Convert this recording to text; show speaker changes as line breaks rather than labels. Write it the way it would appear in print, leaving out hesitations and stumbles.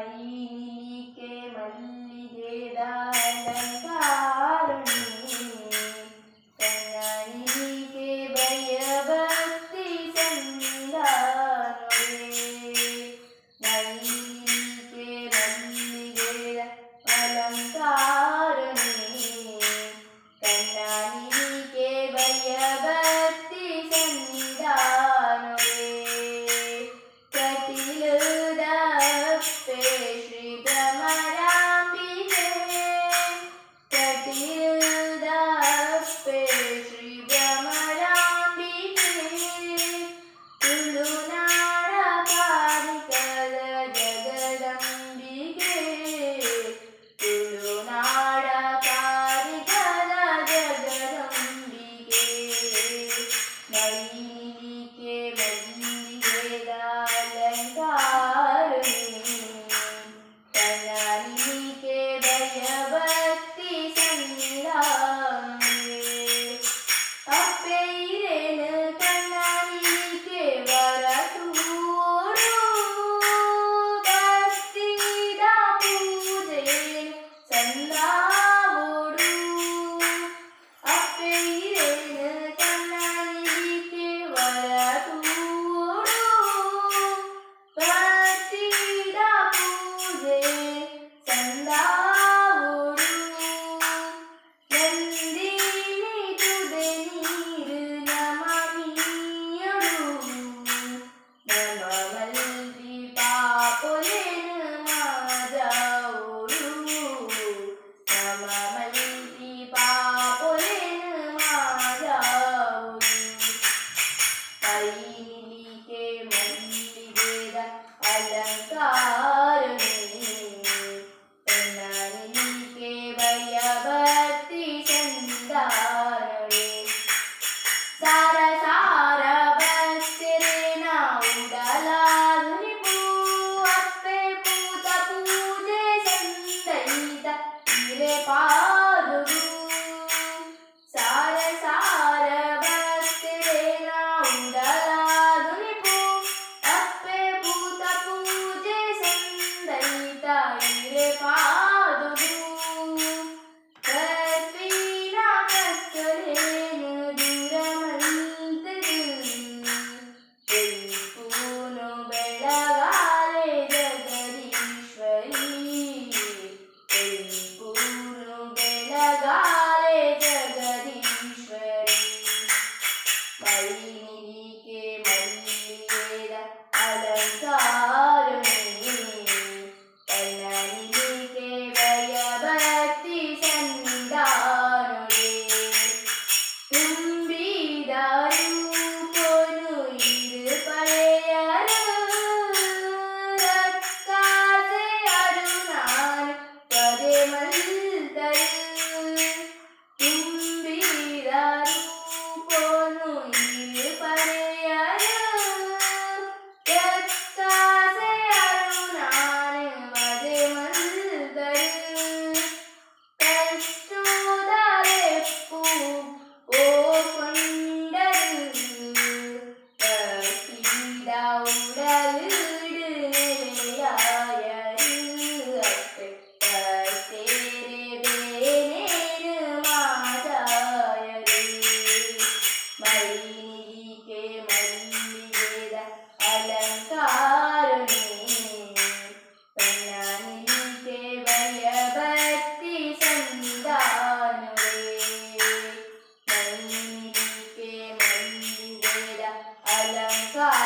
ಮೈಲಿಗೆ ಮಲ್ಲಿಗೆದ ಅಲಂಕಾರಣಿ ಕಣ್ಣನಿಗೆ ಭಯಭಕ್ತಿ ಸಂಧಾನವೇ ಮೈಲಿಗೆ ಮಲ್ಲಿಗೆದ ಅಲಂಕಾರಣಿ ಕಣ್ಣನಿಗೆ ಭಯಭಕ್ತಿ ಸಂಧಾನವೇ ಶ್ರೀ ಭ್ರಮರಾಂಬಿಕೆ ಕಟೀಲ್ದಪ್ಪೆ ಶ್ರೀ ಭ್ರಮರಾಂಬಿಕೆ ತುಳುನಾಡ ಕಾರಿಕದ ಜಗದಂಬಿಕೆ ತುಳುನಾಡ ಕಾರಿಕದ ಜಗದಂಬಿಕೆ ಮೈಲಿಗೆ ಮಲ್ಲಿಗೆದ ಅಲಂಕಾರಣಿ ಕಣ್ಣನಿಗೆ ಭಯಭಕ್ತಿ ಸಂಧಾನವೇ ಅಪ್ಪೆಯಿರೇನು ಕಣ್ಣನಿಗೆ ವರತೂರು ಭಕ್ತಿದ ಪೂಜೆಯೇನು ಸಂದಾವೋಡು ಅಪ್ಪೆಯಿರೇನು ಕಣ್ಣನಿಗೆ ವರತೂರು ಭಕ್ತಿದ ಪೂಜೆ ಸಂದಾವೋಡು ನಂದಿನಿ ತುದೆ ನೀರು ನಮಮಿಯೊಡು ನಮ ಮಲ್ದಿ ಪಾಪೊಲೆನು ಮಾಜಾವೋಡು ನಮ ಮಲ್ದಿ ಪಾಪೊಲೆನು ಮಾಜಾವೋಡು ಮೈಲಿಗೆ ಮಲ್ಲಿಗೆದ ಅಲಂಕಾರಣಿ ಕಣ್ಣನಿಗೆ ಭಯಭಕ್ತಿ ಸಂಧಾನವೇ ಸಾರ ಸಾರ ಭಕ್ತರೇನ ಉಡಲಾಧುನಿ ಪೂ ಅಪ್ಪೆ ಪೂತ ಪೂಜೆ ಸಂದೈತ ಹಿರೆ ಪಾದುರು ಸಾರ ಸಾರ ಭಕ್ತರೇನ ಉಡಲಾಧುನಿ ಪೂ ಅಪ್ಪೆ ಪೂತ ಪೂಜೆ ಸಂದೈತ ಹಿರೆ ಪಾದುರು ಕರ್ಪೀನ ಕಸ್ತರೇನು ದೂರಮಂತರು ಬೆಳ್ಪೂನು ಬೆಳಗಾಲೆ ಜಗದೀಶ್ವರಿ ಬೆಳ್ಪೂನು ಬೆಳಗಾಲೆ ಜಗದೀಶ್ವರಿ ಮೈಲಿಗೆ ಮಲ್ಲಿಗೆದ ಅಲಂಕಾರಣಿ ಕಣ್ಣನಿಗೆ ಭಯಭಕ್ತಿ ಸಂಧಾನವೇ ತುಂಬಿದ ರೂಪನು ಇರು ಪಳೆಯರು ರಕ್ಕಾಸೆ ಅರುಣಾನು ಪದೆ ಮಲ್ತರು ತುಂಬಿದ ರೂಪನು ಇರು ಪಳೆಯರು ರಕ್ಕಾಸೆ ಅರುಣಾನು ಪದೆ ಮಲ್ತರು ಕಷ್ಟೋದರೆಪ್ಪು ಓ ಕೊಂಡರು ಭಕ್ತಿದ ಉಡಲುಡು ನೆಲೆಯಾಯರು ಅಪ್ಪೆ ಕಸ್ತೇರೆ ಬೇನೇನು ಮಾದಾಯರು ಮೈಲಿಗೆ ಮಲ್ಲಿಗೆದ ಅಲಂಕಾರಣಿ ಕಣ್ಣನಿಗೆ ಭಯಭಕ್ತಿ ಸಂಧಾನವೇ ಮೈಲಿಗೆ ಮಲ್ಲಿಗೆದ ಅಲಂಕಾರ